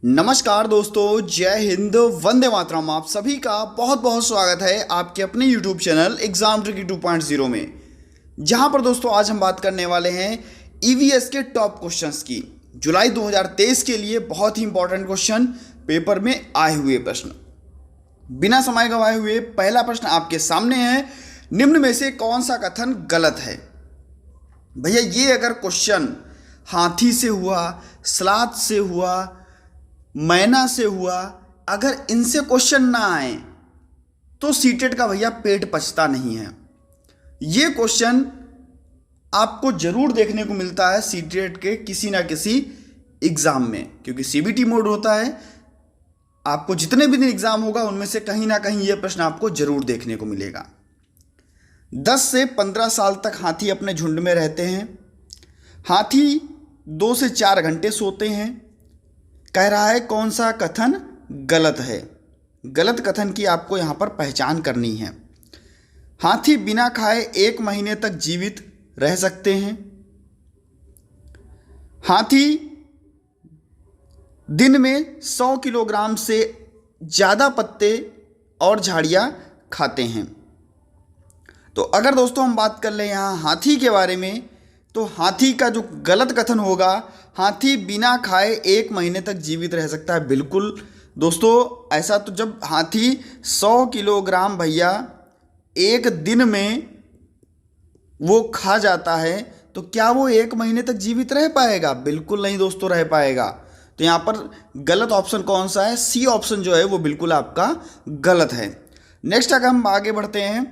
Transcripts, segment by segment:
नमस्कार दोस्तों, जय हिंद, वंदे मातरम। आप सभी का बहुत बहुत स्वागत है आपके अपने YouTube चैनल एग्जाम ट्रिकी 2.0 में, जहां पर दोस्तों आज हम बात करने वाले हैं EVS के टॉप क्वेश्चंस की। जुलाई 2023 के लिए बहुत ही इंपॉर्टेंट क्वेश्चन पेपर में आए हुए प्रश्न। बिना समय गंवाए हुए पहला प्रश्न आपके सामने है, निम्न में से कौन सा कथन गलत है। भैया ये अगर क्वेश्चन हाथी से हुआ, सलाद से हुआ, मैना से हुआ, अगर इनसे क्वेश्चन ना आए तो सीटेट का भैया पेट पचता नहीं है। ये क्वेश्चन आपको जरूर देखने को मिलता है सीटेट के किसी ना किसी एग्जाम में, क्योंकि CBT मोड होता है। आपको जितने भी दिन एग्जाम होगा उनमें से कहीं ना कहीं यह प्रश्न आपको जरूर देखने को मिलेगा। 10 से 15 साल तक हाथी अपने झुंड में रहते हैं। हाथी 2 से 4 घंटे सोते हैं। कह रहा है कौन सा कथन गलत है। गलत कथन की आपको यहां पर पहचान करनी है। हाथी बिना खाए 1 महीने तक जीवित रह सकते हैं। हाथी दिन में 100 किलोग्राम से ज़्यादा पत्ते और झाड़ियाँ खाते हैं। तो अगर दोस्तों हम बात कर लें यहाँ हाथी के बारे में, तो हाथी का जो गलत कथन होगा, हाथी बिना खाए 1 महीने तक जीवित रह सकता है। बिल्कुल दोस्तों, ऐसा तो जब हाथी 100 किलोग्राम भैया एक दिन में वो खा जाता है, तो क्या वो 1 महीने तक जीवित रह पाएगा? बिल्कुल नहीं दोस्तों, रह पाएगा। तो यहाँ पर गलत ऑप्शन कौन सा है? C ऑप्शन जो है वो बिल्कुल आपका गलत है। नेक्स्ट अगर हम आगे बढ़ते हैं,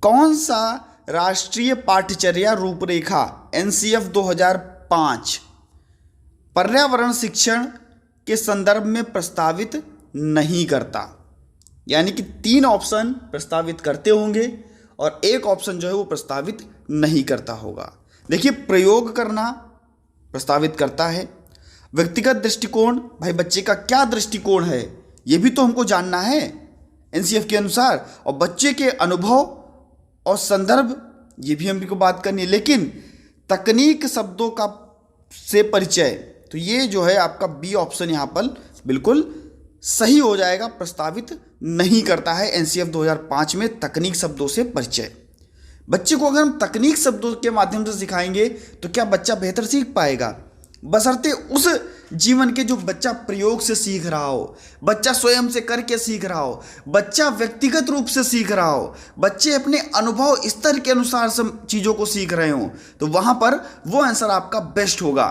कौन सा राष्ट्रीय पाठ्यचर्या रूपरेखा NCF 2005 पर्यावरण शिक्षण के संदर्भ में प्रस्तावित नहीं करता? यानी कि 3 ऑप्शन प्रस्तावित करते होंगे और 1 ऑप्शन जो है वो प्रस्तावित नहीं करता होगा। देखिए, प्रयोग करना प्रस्तावित करता है। व्यक्तिगत दृष्टिकोण, भाई बच्चे का क्या दृष्टिकोण है ये भी तो हमको जानना है NCF के अनुसार, और बच्चे के अनुभव और संदर्भ ये भी हमको बात करनी है। लेकिन तकनीक शब्दों का से परिचय, तो ये जो है आपका B ऑप्शन यहाँ पर बिल्कुल सही हो जाएगा। प्रस्तावित नहीं करता है NCF 2005 में तकनीक शब्दों से परिचय। बच्चे को अगर हम तकनीक शब्दों के माध्यम से सिखाएंगे तो क्या बच्चा बेहतर सीख पाएगा? बशर्ते उस जीवन के जो बच्चा प्रयोग से सीख रहा हो, बच्चा स्वयं से करके सीख रहा हो, बच्चा व्यक्तिगत रूप से सीख रहा हो, बच्चे अपने अनुभव स्तर के अनुसार सब चीज़ों को सीख रहे हो, तो वहाँ पर वो आंसर आपका बेस्ट होगा।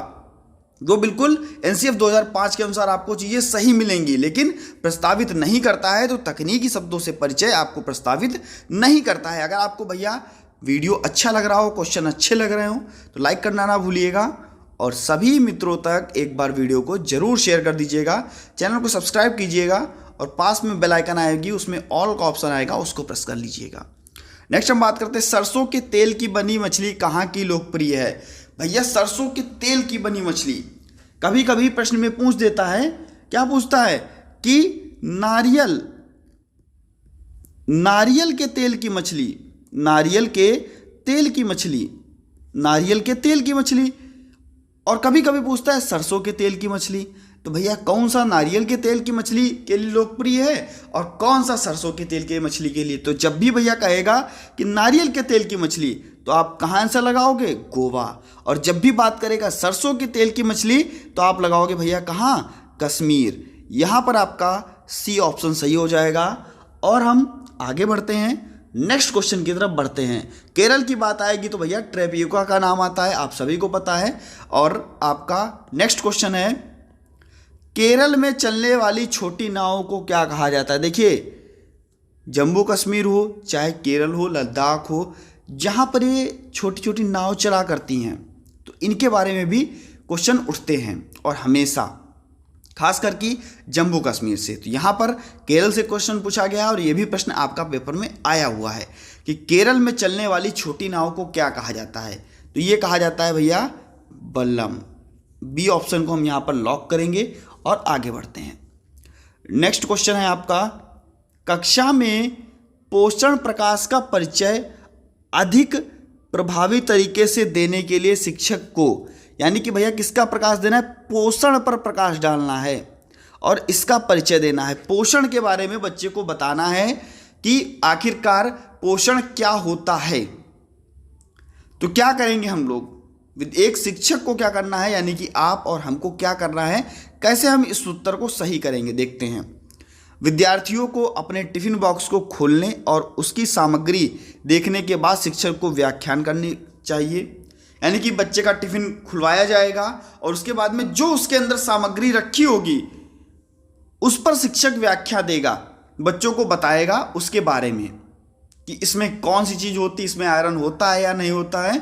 वो बिल्कुल NCF 2005 के अनुसार आपको चीज़ें सही मिलेंगी, लेकिन प्रस्तावित नहीं करता है। तो तकनीकी शब्दों से परिचय आपको प्रस्तावित नहीं करता है। अगर आपको भैया वीडियो अच्छा लग रहा हो, क्वेश्चन अच्छे लग रहे हो, तो लाइक करना ना भूलिएगा और सभी मित्रों तक एक बार वीडियो को जरूर शेयर कर दीजिएगा। चैनल को सब्सक्राइब कीजिएगा और पास में बेल आइकन आएगी, उसमें ऑल का ऑप्शन आएगा, उसको प्रेस कर लीजिएगा। नेक्स्ट हम बात करते हैं, सरसों के तेल की बनी मछली कहाँ की लोकप्रिय है? भैया सरसों के तेल की बनी मछली कभी कभी प्रश्न में पूछ देता है। क्या पूछता है कि नारियल के तेल की मछली, नारियल के तेल की मछली, नारियल के तेल की मछली, और कभी कभी पूछता है सरसों के तेल की मछली। तो भैया कौन सा नारियल के तेल की मछली के लिए लोकप्रिय है और कौन सा सरसों के तेल की मछली के लिए? तो जब भी भैया कहेगा कि नारियल के तेल की मछली, तो आप कहाँ आंसर लगाओगे? गोवा। और जब भी बात करेगा सरसों के तेल की मछली, तो आप लगाओगे भैया कहाँ? कश्मीर। यहाँ पर आपका C ऑप्शन सही हो जाएगा। और हम आगे बढ़ते हैं, नेक्स्ट क्वेश्चन की तरफ बढ़ते हैं। केरल की बात आएगी तो भैया ट्रेपियोका का नाम आता है, आप सभी को पता है। और आपका नेक्स्ट क्वेश्चन है, केरल में चलने वाली छोटी नावों को क्या कहा जाता है? देखिए, जम्मू कश्मीर हो, चाहे केरल हो, लद्दाख हो, जहाँ पर ये छोटी छोटी नाव चला करती हैं, तो इनके बारे में भी क्वेश्चन उठते हैं, और हमेशा खास करके जम्मू कश्मीर से। तो यहाँ पर केरल से क्वेश्चन पूछा गया और ये भी प्रश्न आपका पेपर में आया हुआ है कि केरल में चलने वाली छोटी नाव को क्या कहा जाता है? तो ये कहा जाता है भैया बल्लम। B ऑप्शन को हम यहाँ पर लॉक करेंगे और आगे बढ़ते हैं। नेक्स्ट क्वेश्चन है आपका, कक्षा में पोषण प्रकाश का परिचय अधिक प्रभावी तरीके से देने के लिए शिक्षक को यानी कि भैया किसका प्रकाश देना है, पोषण पर प्रकाश डालना है और इसका परिचय देना है। पोषण के बारे में बच्चे को बताना है कि आखिरकार पोषण क्या होता है। तो क्या करेंगे हम लोग, एक शिक्षक को क्या करना है, यानी कि आप और हमको क्या करना है, कैसे हम इस उत्तर को सही करेंगे देखते हैं। विद्यार्थियों को अपने टिफिन बॉक्स को खोलने और उसकी सामग्री देखने के बाद शिक्षक को व्याख्यान करनी चाहिए। यानी कि बच्चे का टिफिन खुलवाया जाएगा और उसके बाद में जो उसके अंदर सामग्री रखी होगी उस पर शिक्षक व्याख्या देगा, बच्चों को बताएगा उसके बारे में कि इसमें कौन सी चीज़ होती है, इसमें आयरन होता है या नहीं होता है,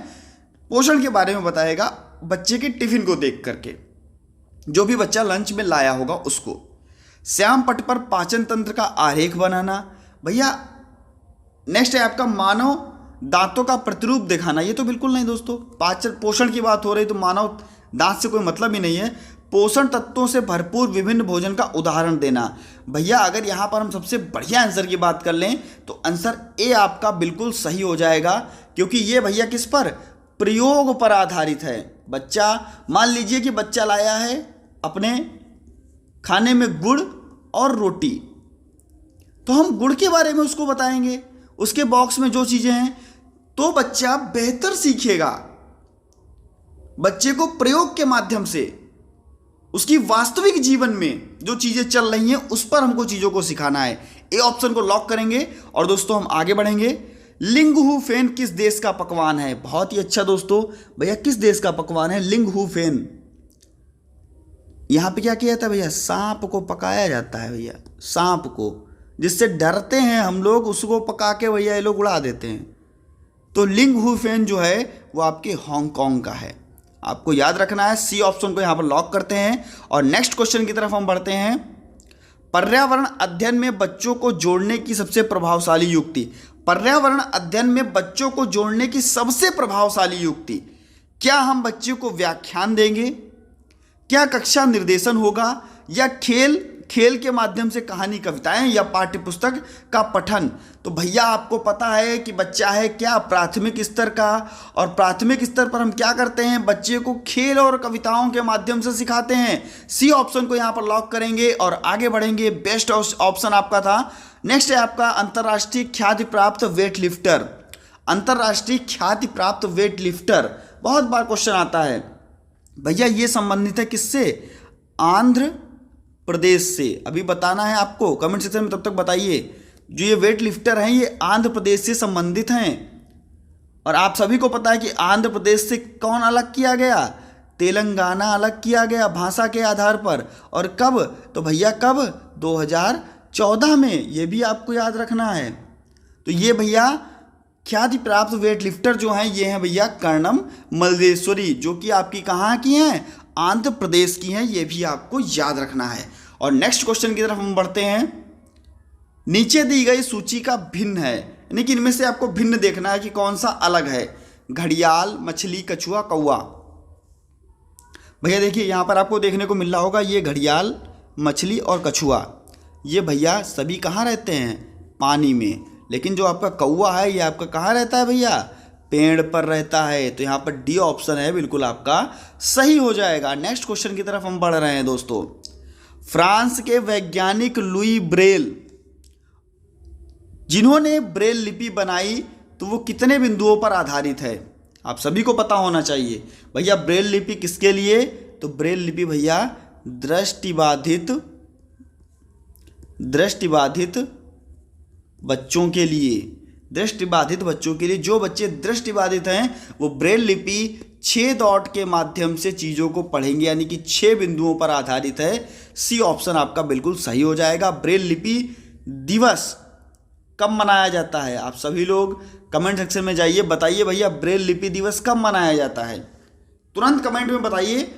पोषण के बारे में बताएगा बच्चे के टिफिन को देख करके, जो भी बच्चा लंच में लाया होगा उसको। श्याम पट पर पाचन तंत्र का आरेख बनाना। भैया नेक्स्ट है आपका मानव दांतों का प्रतिरूप दिखाना। ये तो बिल्कुल नहीं दोस्तों, पाचन पोषण की बात हो रही तो मानव दांत से कोई मतलब ही नहीं है। पोषण तत्वों से भरपूर विभिन्न भोजन का उदाहरण देना। भैया अगर यहाँ पर हम सबसे बढ़िया आंसर की बात कर लें तो आंसर ए आपका बिल्कुल सही हो जाएगा, क्योंकि ये भैया किस पर, प्रयोग पर आधारित है। बच्चा, मान लीजिए कि बच्चा लाया है अपने खाने में गुड़ और रोटी, तो हम गुड़ के बारे में उसको बताएंगे, उसके बॉक्स में जो चीज़ें हैं, तो बच्चा बेहतर सीखेगा। बच्चे को प्रयोग के माध्यम से उसकी वास्तविक जीवन में जो चीज़ें चल रही हैं उस पर हमको चीज़ों को सिखाना है। ए ऑप्शन को लॉक करेंगे और दोस्तों हम आगे बढ़ेंगे। लिंगहू फेन किस देश का पकवान है? बहुत ही अच्छा दोस्तों, भैया किस देश का पकवान है लिंगहू फेन? यहाँ पे क्या किया जाता है भैया, सांप को पकाया जाता है भैया, सांप को, जिससे डरते हैं हम लोग उसको पका के भैया ये लोग उड़ा देते हैं। तो लिंगहू फेन जो है वो आपके हांगकांग का है, आपको याद रखना है। सी ऑप्शन को यहाँ पर लॉक करते हैं और नेक्स्ट क्वेश्चन की तरफ हम बढ़ते हैं। पर्यावरण अध्ययन में बच्चों को जोड़ने की सबसे प्रभावशाली युक्ति। पर्यावरण अध्ययन में बच्चों को जोड़ने की सबसे प्रभावशाली युक्ति, क्या हम बच्चों को व्याख्यान देंगे, क्या कक्षा निर्देशन होगा, या खेल के माध्यम से कहानी कविताएं, या पाठ्य पुस्तक का पठन? तो भैया आपको पता है कि बच्चा है क्या प्राथमिक स्तर का, और प्राथमिक स्तर पर हम क्या करते हैं, बच्चे को खेल और कविताओं के माध्यम से सिखाते हैं। सी ऑप्शन को यहाँ पर लॉक करेंगे और आगे बढ़ेंगे। बेस्ट ऑप्शन आपका था। नेक्स्ट है आपका अंतर्राष्ट्रीय ख्याति प्राप्त वेट लिफ्टर। अंतर्राष्ट्रीय ख्याति प्राप्त वेट लिफ्टर बहुत बार क्वेश्चन आता है भैया, ये संबंधित है किससे, आंध्र प्रदेश से। अभी बताना है आपको, कमेंट सेक्शन में तब तक बताइए। जो ये वेट लिफ्टर हैं ये आंध्र प्रदेश से संबंधित हैं, और आप सभी को पता है कि आंध्र प्रदेश से कौन अलग किया गया, तेलंगाना अलग किया गया भाषा के आधार पर। और कब, तो भैया कब, 2014 में। ये भी आपको याद रखना है। तो ये भैया ख्याति प्राप्त वेट लिफ्टर जो हैं ये हैं भैया कर्णम मल्लेश्वरी, जो कि आपकी कहाँ की हैं, आंध्र प्रदेश की हैं। ये भी आपको याद रखना है। और नेक्स्ट क्वेश्चन की तरफ हम बढ़ते हैं। नीचे दी गई सूची का भिन्न है, यानी कि इनमें से आपको भिन्न देखना है कि कौन सा अलग है। घड़ियाल, मछली, कछुआ, कौवा। भैया देखिए यहाँ पर आपको देखने को मिल रहा होगा ये घड़ियाल, मछली और कछुआ, ये भैया सभी कहाँ रहते हैं, पानी में। लेकिन जो आपका कौवा है ये आपका कहाँ रहता है भैया, पेड़ पर रहता है। तो यहाँ पर डी ऑप्शन है बिल्कुल आपका सही हो जाएगा। नेक्स्ट क्वेश्चन की तरफ हम बढ़ रहे हैं दोस्तों। फ्रांस के वैज्ञानिक लुई ब्रेल, जिन्होंने ब्रेल लिपि बनाई, तो वो कितने बिंदुओं पर आधारित है? आप सभी को पता होना चाहिए भैया। ब्रेल लिपि किसके लिए, तो ब्रेल लिपि भैया दृष्टिबाधित बच्चों के लिए। दृष्टिबाधित बच्चों के लिए, जो बच्चे दृष्टिबाधित हैं वो ब्रेल लिपि 6 डॉट के माध्यम से चीज़ों को पढ़ेंगे, यानी कि 6 बिंदुओं पर आधारित है। सी ऑप्शन आपका बिल्कुल सही हो जाएगा। ब्रेल लिपि दिवस कब मनाया जाता है? आप सभी लोग कमेंट सेक्शन में जाइए, बताइए भैया ब्रेल लिपि दिवस कब मनाया जाता है, तुरंत कमेंट में बताइए।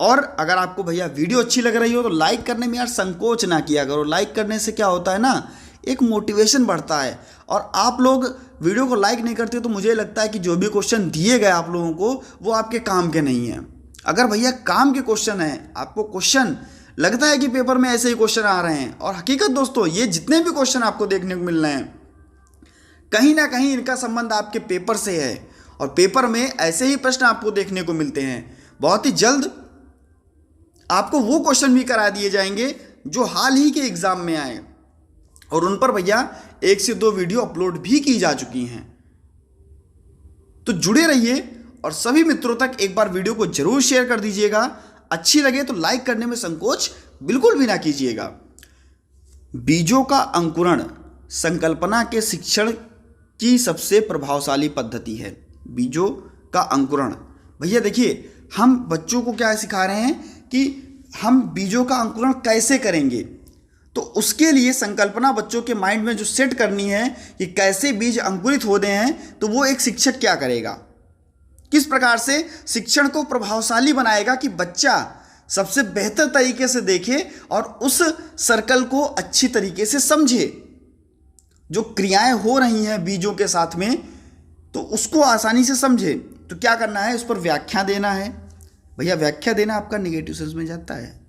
और अगर आपको भैया वीडियो अच्छी लग रही हो तो लाइक करने में यार संकोच ना किया करो। लाइक करने से क्या होता है ना, एक मोटिवेशन बढ़ता है। और आप लोग वीडियो को लाइक नहीं करते तो मुझे लगता है कि जो भी क्वेश्चन दिए गए आप लोगों को वो आपके काम के नहीं हैं। अगर भैया काम के क्वेश्चन हैं, आपको क्वेश्चन लगता है कि पेपर में ऐसे ही क्वेश्चन आ रहे हैं, और हकीकत दोस्तों ये जितने भी क्वेश्चन आपको देखने को मिल रहे हैं कहीं ना कहीं इनका संबंध आपके पेपर से है, और पेपर में ऐसे ही प्रश्न आपको देखने को मिलते हैं। बहुत ही जल्द आपको वो क्वेश्चन भी करा दिए जाएंगे जो हाल ही के एग्जाम में आए, और उन पर भैया 1 से 2 वीडियो अपलोड भी की जा चुकी हैं। तो जुड़े रहिए और सभी मित्रों तक एक बार वीडियो को जरूर शेयर कर दीजिएगा। अच्छी लगे तो लाइक करने में संकोच बिल्कुल भी ना कीजिएगा। बीजों का अंकुरण संकल्पना के शिक्षण की सबसे प्रभावशाली पद्धति है। बीजों का अंकुरण, भैया देखिए हम बच्चों को क्या सिखा रहे हैं कि हम बीजों का अंकुरण कैसे करेंगे। तो उसके लिए संकल्पना बच्चों के माइंड में जो सेट करनी है कि कैसे बीज अंकुरित होते हैं, तो वो एक शिक्षक क्या करेगा, किस प्रकार से शिक्षण को प्रभावशाली बनाएगा कि बच्चा सबसे बेहतर तरीके से देखे और उस सर्कल को अच्छी तरीके से समझे। जो क्रियाएं हो रही हैं बीजों के साथ में, तो उसको आसानी से समझे। तो क्या करना है, उस पर व्याख्या देना है। भैया व्याख्या देना आपका नेगेटिव सेंस में जाता है,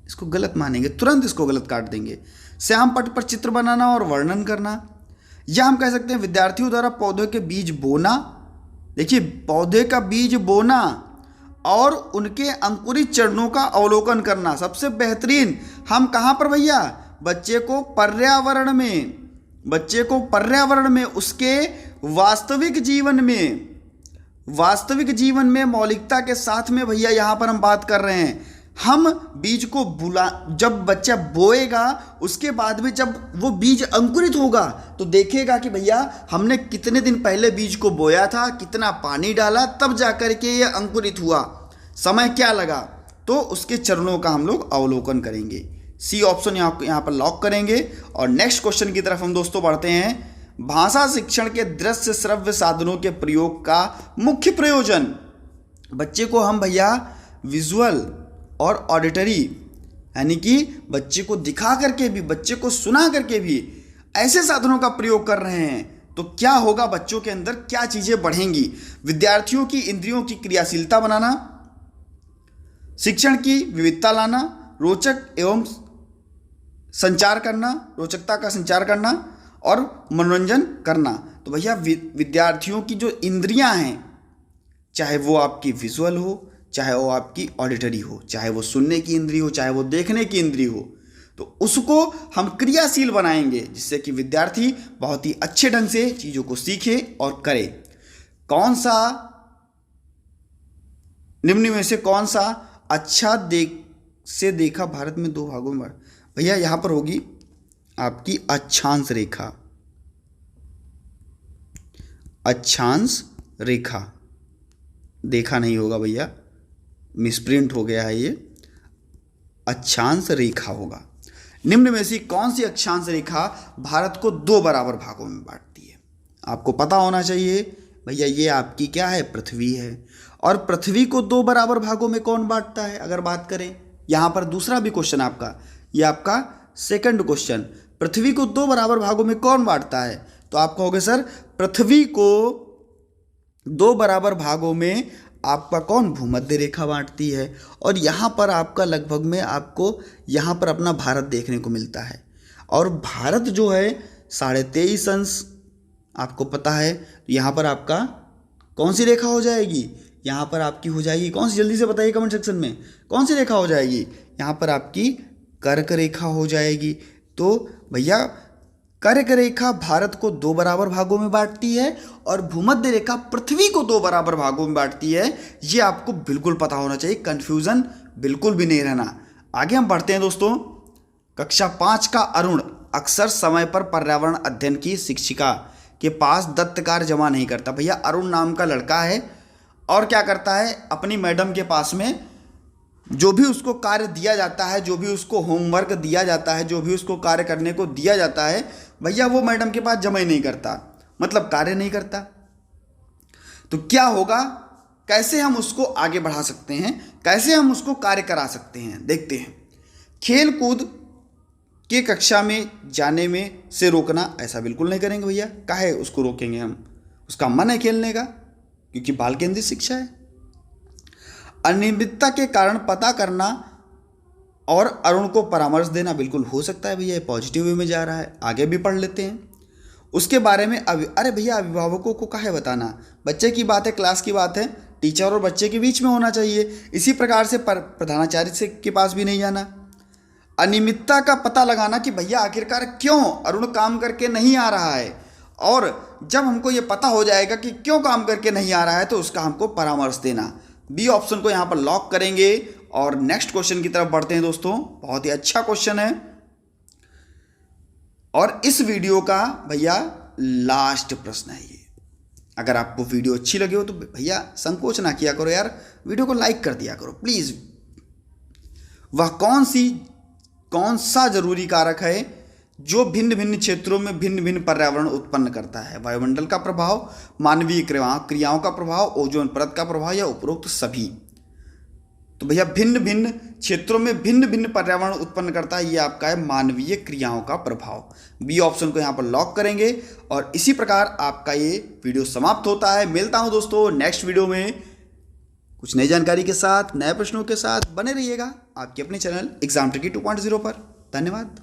इसको गलत मानेंगे, तुरंत इसको गलत काट देंगे। श्याम पट पर चित्र बनाना और वर्णन करना, या हम कह सकते हैं विद्यार्थियों द्वारा पौधे के बीज बोना। देखिए पौधे का बीज बोना और उनके अंकुरित चरणों का अवलोकन करना सबसे बेहतरीन। हम कहाँ पर भैया, बच्चे को पर्यावरण में उसके वास्तविक जीवन में मौलिकता के साथ में भैया यहाँ पर हम बात कर रहे हैं। हम बीज को जब बच्चा बोएगा, उसके बाद में जब वो बीज अंकुरित होगा तो देखेगा कि भैया हमने कितने दिन पहले बीज को बोया था, कितना पानी डाला, तब जाकर के ये अंकुरित हुआ, समय क्या लगा। तो उसके चरणों का हम लोग अवलोकन करेंगे। सी ऑप्शन यहाँ पर लॉक करेंगे। और नेक्स्ट क्वेश्चन की तरफ हम दोस्तों बढ़ते हैं। भाषा शिक्षण के दृश्य श्रव्य साधनों के प्रयोग का मुख्य प्रयोजन। बच्चे को हम भैया विजुअल और ऑडिटरी, यानी कि बच्चे को दिखा करके भी, बच्चे को सुना करके भी ऐसे साधनों का प्रयोग कर रहे हैं, तो क्या होगा, बच्चों के अंदर क्या चीजें बढ़ेंगी। विद्यार्थियों की इंद्रियों की क्रियाशीलता बनाना, शिक्षण की विविधता लाना, रोचकता का संचार करना और मनोरंजन करना। तो भैया विद्यार्थियों की जो इंद्रियां हैं, चाहे वो आपकी विजुअल हो, चाहे वो आपकी ऑडिटरी हो, चाहे वो सुनने की इंद्री हो, चाहे वो देखने की इंद्री हो, तो उसको हम क्रियाशील बनाएंगे, जिससे कि विद्यार्थी बहुत ही अच्छे ढंग से चीज़ों को सीखे और करे। निम्न में से कौन सा अच्छा देखा भारत में 2 भागों में बांट। भैया यहाँ पर होगी आपकी अक्षांश रेखा। अक्षांश रेखा देखा नहीं होगा भैया, मिसप्रिंट हो गया है, ये अक्षांश रेखा होगा। निम्न में से कौन सी अक्षांश रेखा भारत को 2 बराबर भागों में बांटती है। आपको पता होना चाहिए भैया, ये आपकी क्या है, पृथ्वी है। और पृथ्वी को 2 बराबर भागों में कौन बांटता है, अगर बात करें यहाँ पर दूसरा भी क्वेश्चन आपका, ये आपका सेकंड क्वेश्चन, पृथ्वी को 2 बराबर भागों में कौन बांटता है। तो आप कहोगे सर पृथ्वी को 2 बराबर भागों में आपका कौन, भूमध्य रेखा बांटती है। और यहाँ पर आपका लगभग में आपको यहाँ पर अपना भारत देखने को मिलता है। और भारत जो है 23.5 अंश आपको पता है। यहाँ पर आपका कौन सी रेखा हो जाएगी, यहाँ पर आपकी हो जाएगी कौन सी, जल्दी से बताइए कमेंट सेक्शन में, कौन सी रेखा हो जाएगी। यहाँ पर आपकी कर्क रेखा हो जाएगी। तो भैया कर्क रेखा भारत को 2 बराबर भागों में बांटती है और भूमध्य रेखा पृथ्वी को 2 बराबर भागों में बांटती है। ये आपको बिल्कुल पता होना चाहिए, कंफ्यूजन बिल्कुल भी नहीं रहना। आगे हम बढ़ते हैं दोस्तों। कक्षा 5 का अरुण अक्सर समय पर पर्यावरण अध्ययन की शिक्षिका के पास दत्त कार्य जमा नहीं करता। भैया अरुण नाम का लड़का है और क्या करता है, अपनी मैडम के पास में जो भी उसको कार्य दिया जाता है, जो भी उसको होमवर्क दिया जाता है, जो भी उसको कार्य करने को दिया जाता है, भैया वो मैडम के पास जमा ही नहीं करता, मतलब कार्य नहीं करता। तो क्या होगा, कैसे हम उसको आगे बढ़ा सकते हैं, कैसे हम उसको कार्य करा सकते हैं, देखते हैं। खेल कूद के कक्षा में जाने में से रोकना, ऐसा बिल्कुल नहीं करेंगे भैया। काहे उसको रोकेंगे हम, उसका मन है खेलने का, क्योंकि बाल केंद्रित शिक्षा है। अनियमितता के कारण पता करना और अरुण को परामर्श देना, बिल्कुल हो सकता है भैया, पॉजिटिव वे में जा रहा है, आगे भी पढ़ लेते हैं। उसके बारे में अरे भैया अभिभावकों को काहे बताना, बच्चे की बात है, क्लास की बात है, टीचर और बच्चे के बीच में होना चाहिए। इसी प्रकार से प्रधानाचार्य से के पास भी नहीं जाना। अनियमितता का पता लगाना कि भैया आखिरकार क्यों अरुण काम करके नहीं आ रहा है, और जब हमको ये पता हो जाएगा कि क्यों काम करके नहीं आ रहा है तो उसका हमको परामर्श देना। बी ऑप्शन को यहाँ पर लॉक करेंगे और नेक्स्ट क्वेश्चन की तरफ बढ़ते हैं दोस्तों। बहुत ही अच्छा क्वेश्चन है और इस वीडियो का भैया लास्ट प्रश्न है ये। अगर आपको वीडियो अच्छी लगी हो तो भैया संकोच ना किया करो यार, वीडियो को लाइक कर दिया करो प्लीज़। वह कौन सा जरूरी कारक है जो भिन्न भिन्न क्षेत्रों में भिन्न भिन्न पर्यावरण उत्पन्न करता है? वायुमंडल का प्रभाव, मानवीय क्रियाओं का प्रभाव, ओजोन परत का प्रभाव या उपरोक्त सभी? तो भैया भिन्न भिन्न क्षेत्रों में भिन्न भिन्न पर्यावरण उत्पन्न करता है, ये आपका है मानवीय क्रियाओं का प्रभाव। बी ऑप्शन को यहाँ पर लॉक करेंगे और इसी प्रकार आपका ये वीडियो समाप्त होता है। मिलता हूँ दोस्तों नेक्स्ट वीडियो में कुछ नई जानकारी के साथ, नए प्रश्नों के साथ। बने रहिएगा आपके अपने चैनल एग्जाम ट्रिकी 2.0 पर। धन्यवाद।